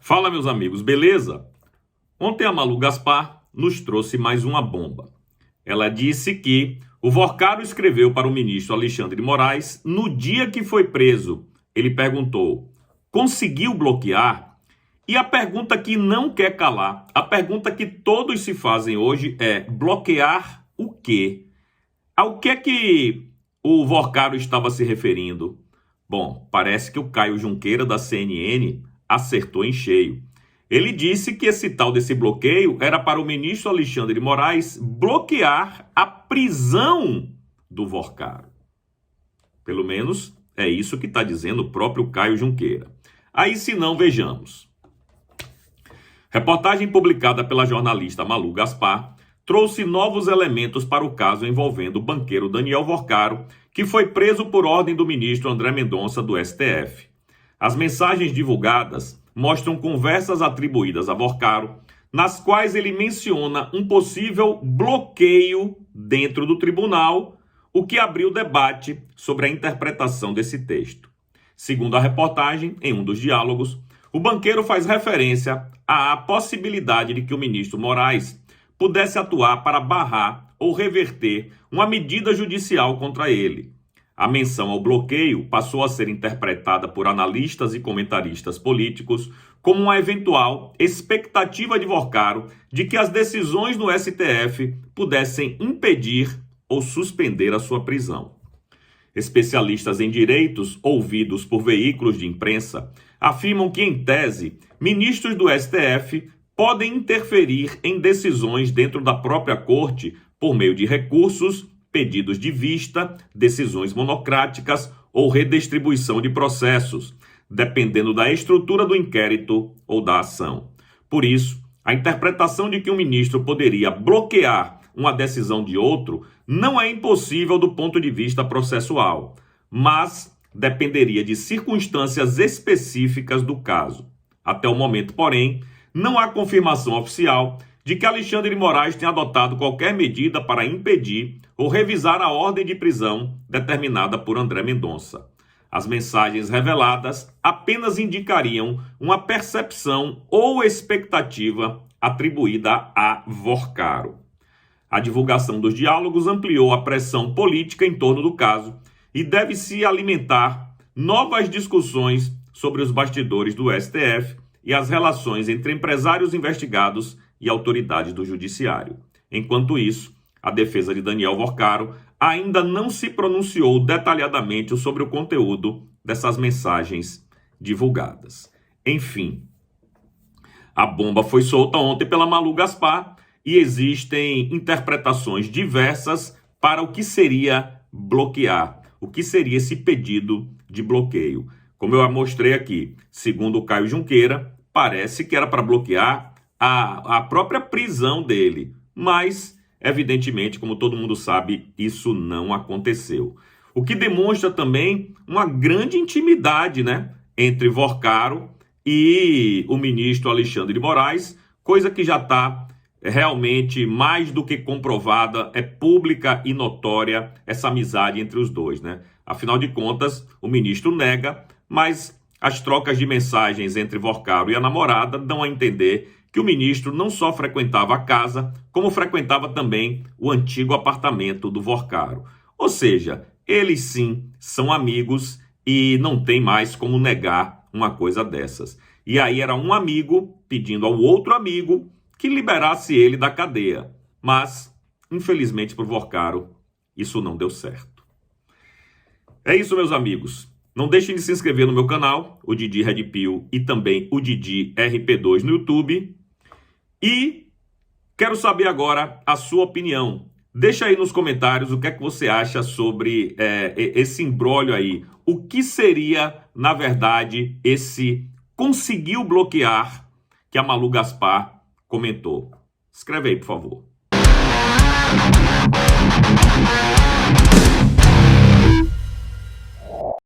Fala, meus amigos, beleza? Ontem a Malu Gaspar nos trouxe mais uma bomba. Ela disse que o Vorcaro escreveu para o ministro Alexandre de Moraes no dia que foi preso. Ele perguntou: conseguiu bloquear? E a pergunta que não quer calar, a pergunta que todos se fazem hoje é: bloquear o quê? Ao que é que o Vorcaro estava se referindo? Bom, parece que o Caio Junqueira, da CNN, acertou em cheio. Ele disse que esse tal desse bloqueio era para o ministro Alexandre de Moraes bloquear a prisão do Vorcaro. Pelo menos é isso que está dizendo o próprio Caio Junqueira. Aí, se não, vejamos. Reportagem publicada pela jornalista Malu Gaspar trouxe novos elementos para o caso envolvendo o banqueiro Daniel Vorcaro, que foi preso por ordem do ministro André Mendonça do STF. As mensagens divulgadas mostram conversas atribuídas a Vorcaro, nas quais ele menciona um possível bloqueio dentro do tribunal, o que abriu debate sobre a interpretação desse texto. Segundo a reportagem, em um dos diálogos, o banqueiro faz referência à possibilidade de que o ministro Moraes pudesse atuar para barrar ou reverter uma medida judicial contra ele. A menção ao bloqueio passou a ser interpretada por analistas e comentaristas políticos como uma eventual expectativa de Vorcaro de que as decisões do STF pudessem impedir ou suspender a sua prisão. Especialistas em direitos, ouvidos por veículos de imprensa, afirmam que, em tese, ministros do STF podem interferir em decisões dentro da própria corte por meio de recursos, pedidos de vista, decisões monocráticas ou redistribuição de processos, dependendo da estrutura do inquérito ou da ação. Por isso, a interpretação de que um ministro poderia bloquear uma decisão de outro não é impossível do ponto de vista processual, mas dependeria de circunstâncias específicas do caso. Até o momento, porém, não há confirmação oficial de que Alexandre de Moraes tenha adotado qualquer medida para impedir ou revisar a ordem de prisão determinada por André Mendonça. As mensagens reveladas apenas indicariam uma percepção ou expectativa atribuída a Vorcaro. A divulgação dos diálogos ampliou a pressão política em torno do caso e deve se alimentar novas discussões sobre os bastidores do STF e as relações entre empresários investigados e autoridades do judiciário. Enquanto isso, a defesa de Daniel Vorcaro ainda não se pronunciou detalhadamente sobre o conteúdo dessas mensagens divulgadas. Enfim, a bomba foi solta ontem pela Malu Gaspar e existem interpretações diversas para o que seria bloquear, o que seria esse pedido de bloqueio. Como eu mostrei aqui, segundo o Caio Junqueira, parece que era para bloquear a própria prisão dele, mas, evidentemente, como todo mundo sabe, isso não aconteceu. O que demonstra também uma grande intimidade, entre Vorcaro e o ministro Alexandre de Moraes, coisa que já está realmente mais do que comprovada, é pública e notória essa amizade entre os dois, Afinal de contas, o ministro nega, mas as trocas de mensagens entre Vorcaro e a namorada dão a entender que o ministro não só frequentava a casa, como frequentava também o antigo apartamento do Vorcaro. Ou seja, eles sim são amigos e não tem mais como negar uma coisa dessas. E aí era um amigo pedindo ao outro amigo que liberasse ele da cadeia. Mas, infelizmente para o Vorcaro, isso não deu certo. É isso, meus amigos. Não deixem de se inscrever no meu canal, o Didi Red Pill, e também o Didi RP2 no YouTube. E quero saber agora a sua opinião. Deixa aí nos comentários o que é que você acha sobre esse imbróglio aí. O que seria, na verdade, esse conseguiu bloquear que a Malu Gaspar comentou? Escreve aí, por favor.